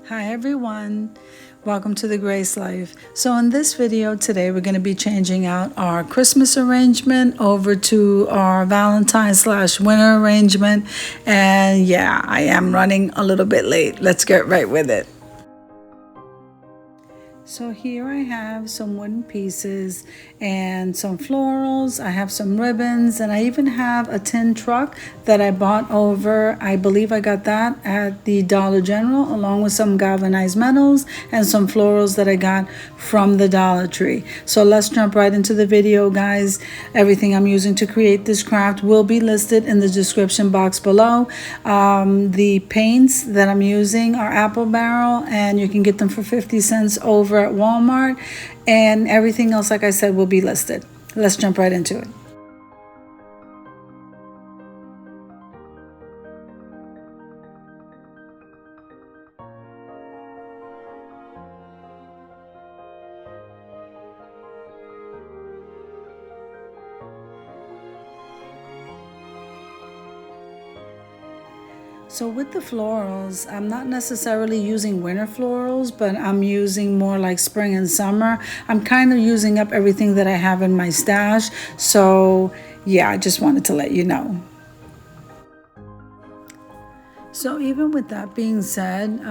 Hi everyone, welcome to the Grace Life. So in this video today we're going to be changing out our Christmas arrangement over to our Valentine / winter arrangement, and yeah, I am running a little bit late. Let's get right with it. So here I have some wooden pieces and some florals. I have some ribbons, and I even have a tin truck that I bought over. I believe I got that at the Dollar General, along with some galvanized metals and some florals that I got from the Dollar Tree. So let's jump right into the video, guys. Everything I'm using to create this craft will be listed in the description box below. The paints that I'm using are apple barrel, and you can get them for 50 cents over at Walmart, and everything else, like I said, will be listed. Let's jump right into it. So with the florals, I'm not necessarily using winter florals, but I'm using more like spring and summer. I'm kind of using up everything that I have in my stash. So yeah, I just wanted to let you know. So even with that being said,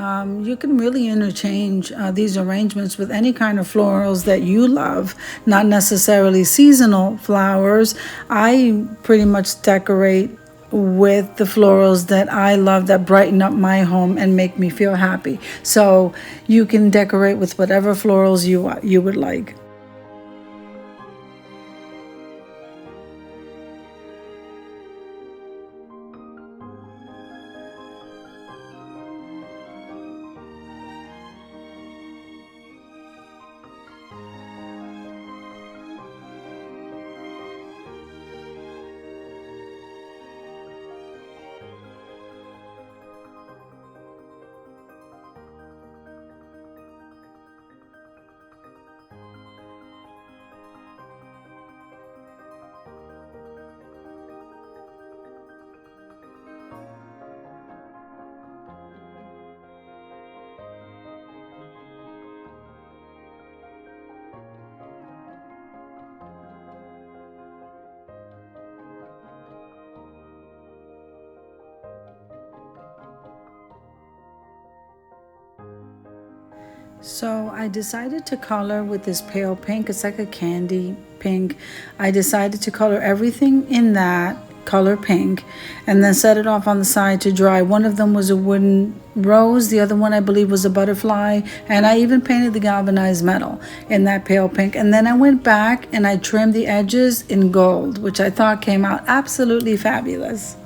you can really interchange these arrangements with any kind of florals that you love, not necessarily seasonal flowers. I pretty much decorate with the florals that I love, that brighten up my home and make me feel happy. So you can decorate with whatever florals you would like. So I decided to color with this pale pink. It's like a candy pink. I decided to color everything in that color pink and then set it off on the side to dry. One of them was a wooden rose. The other one I believe was a butterfly. And I even painted the galvanized metal in that pale pink. And then I went back and I trimmed the edges in gold, which I thought came out absolutely fabulous.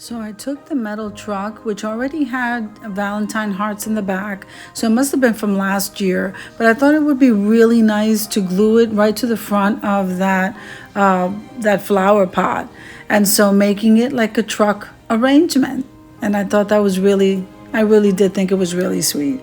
So I took the metal truck, which already had Valentine hearts in the back, so it must have been from last year. But I thought it would be really nice to glue it right to the front of that flower pot, and so making it like a truck arrangement. And I thought that was really, I really did think it was really sweet.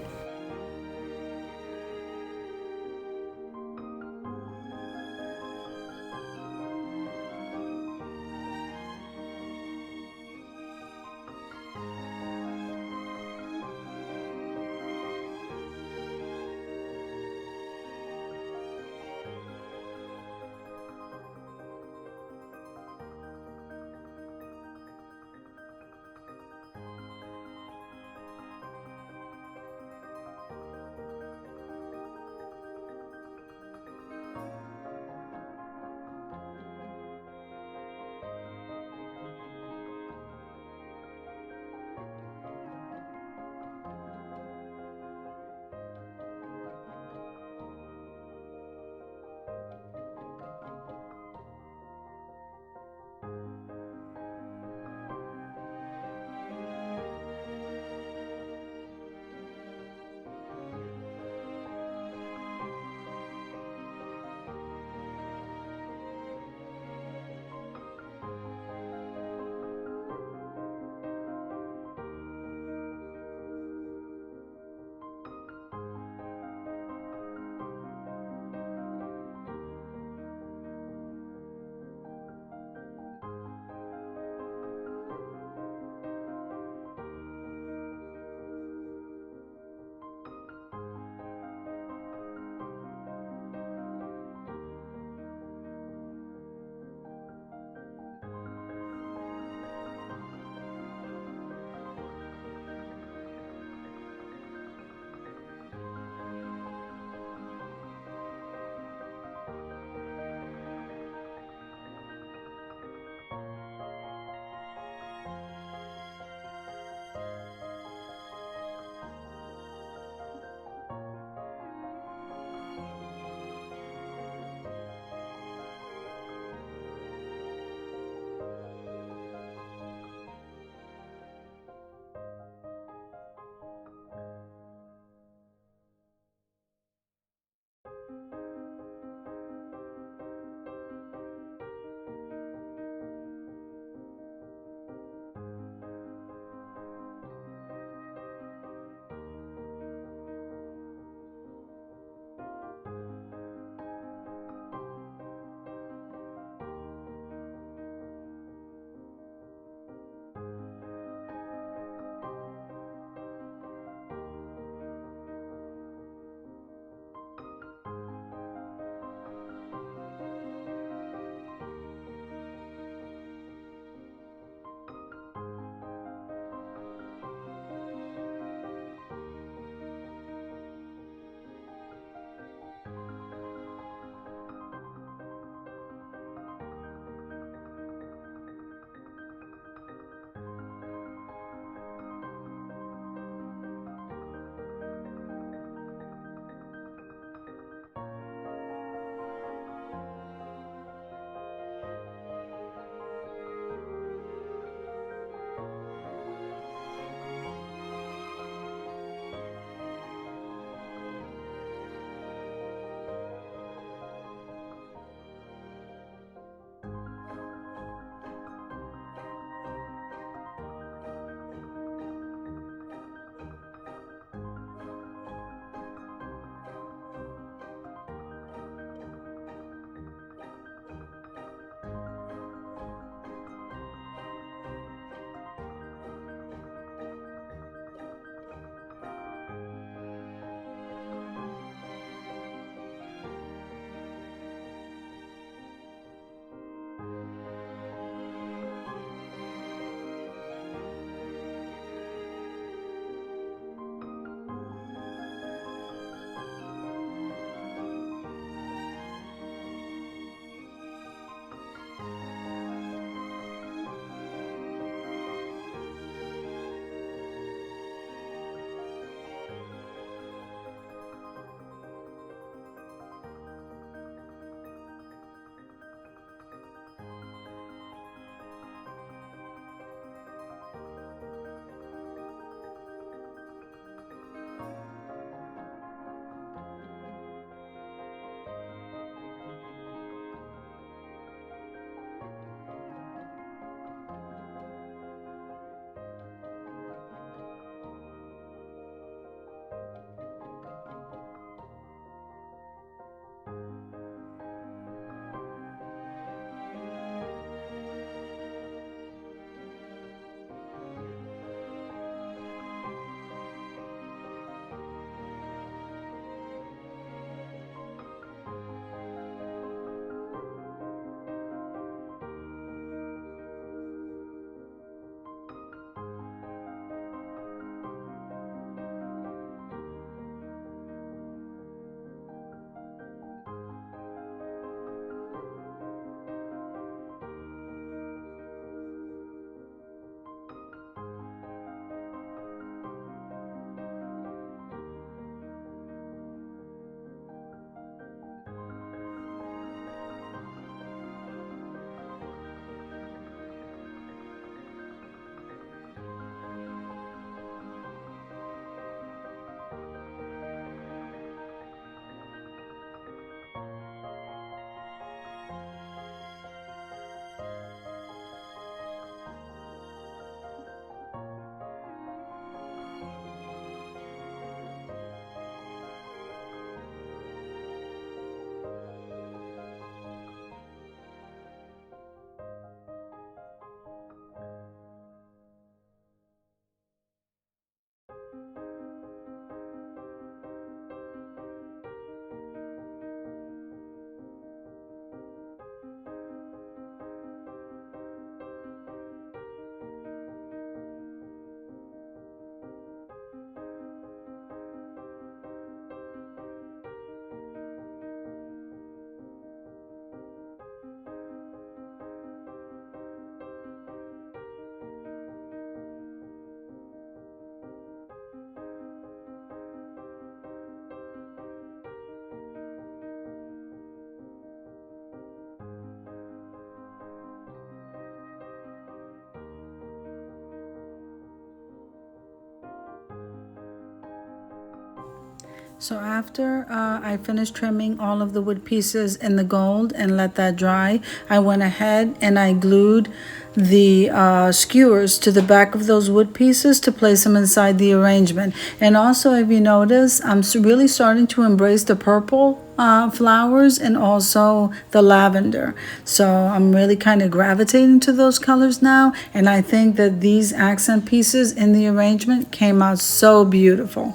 So after I finished trimming all of the wood pieces in the gold and let that dry, I went ahead and I glued the skewers to the back of those wood pieces to place them inside the arrangement. And also, if you notice, I'm really starting to embrace the purple flowers and also the lavender. So I'm really kind of gravitating to those colors now, and I think that these accent pieces in the arrangement came out so beautiful.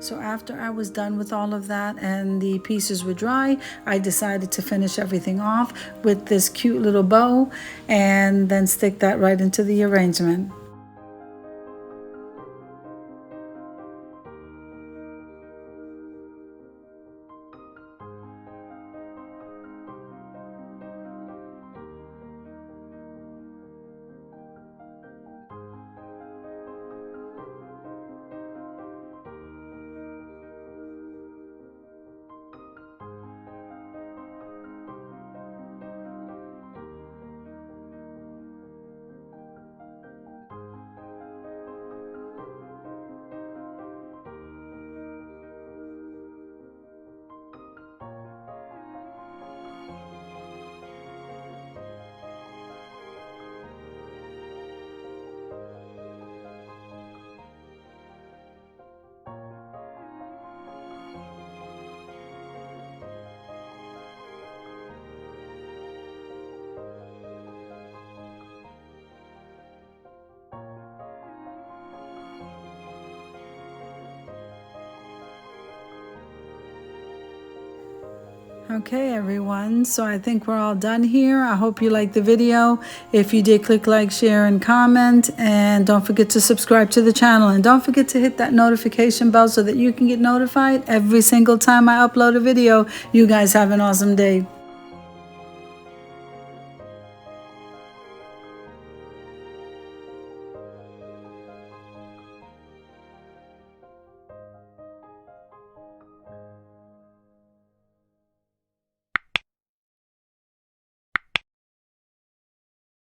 So after I was done with all of that and the pieces were dry, I decided to finish everything off with this cute little bow and then stick that right into the arrangement. Okay, everyone, so I think we're all done here. I hope you liked the video. If you did, click like, share, and comment, and don't forget to subscribe to the channel, and don't forget to hit that notification bell so that you can get notified every single time I upload a video. You guys have an awesome day.